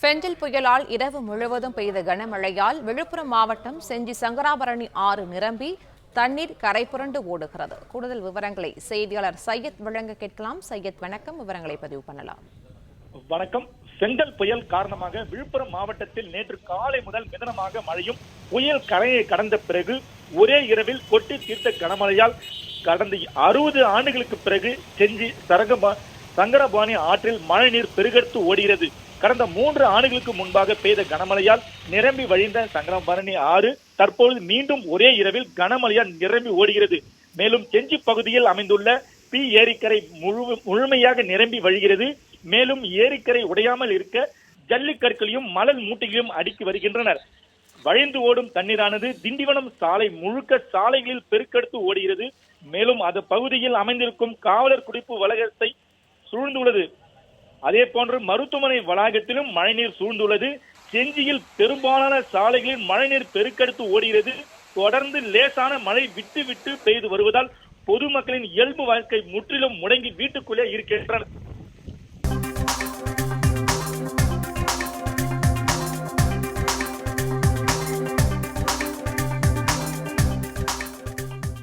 பெஞ்சல் புயலால் இரவு முழுவதும் பெய்த கனமழையால் விழுப்புரம் மாவட்டம் செஞ்சி சங்கராபரணி ஆறு நிரம்பி தண்ணீர் கரைபுரண்டு ஓடுகிறது. கூடுதல் விவரங்களை செய்தியாளர் சையத் வழங்க கேட்கலாம். சையத், வணக்கம். விவரங்களை பதிவு பண்ணலாம். வணக்கம். செங்கல் புயல் காரணமாக விழுப்புரம் மாவட்டத்தில் நேற்று காலை முதல் மிதனமாக மழையும் புயல் கரையை கடந்த பிறகு ஒரே இரவில் கொட்டி தீர்த்த கனமழையால் கடந்த 60 ஆண்டுகளுக்கு பிறகு செஞ்சி சங்கராபரணி ஆற்றில் மழைநீர் பெருகெடுத்து ஓடுகிறது. கடந்த 3 ஆண்டுகளுக்கு முன்பாக பெய்த கனமழையால் நிரம்பி வழிந்த சங்கராபரணி ஆறு தற்பொழுது மீண்டும் ஒரே இரவில் கனமழையால் நிரம்பி ஓடுகிறது. மேலும் செஞ்சி பகுதியில் அமைந்துள்ள பி ஏரிக்கரை முழுமையாக நிரம்பி வழிகிறது. மேலும் ஏரிக்கரை உடையாமல் இருக்க ஜல்லிக்கற்களையும் மணல் மூட்டைகளையும் அடுக்கி வருகின்றனர். வழிந்து ஓடும் தண்ணீரானது திண்டிவனம் சாலை முழுக்க சாலைகளில் பெருக்கெடுத்து ஓடுகிறது. மேலும் அது பகுதியில் அமைந்திருக்கும் காவலர் குடிப்பு வளாகத்தை சூழ்ந்துள்ளது. அதே போன்று மருத்துவமனை வளாகத்திலும் மழைநீர் சூழ்ந்துள்ளது. செஞ்சியில் பெரும்பாலான சாலைகளில் மழைநீர் பெருக்கெடுத்து ஓடுகிறது. தொடர்ந்து லேசான மழை விட்டு விட்டு பெய்து வருவதால் பொதுமக்களின் இயல்பு வாழ்க்கை முற்றிலும் முடங்கி வீட்டுக்குள்ளே இருக்கின்றனர்.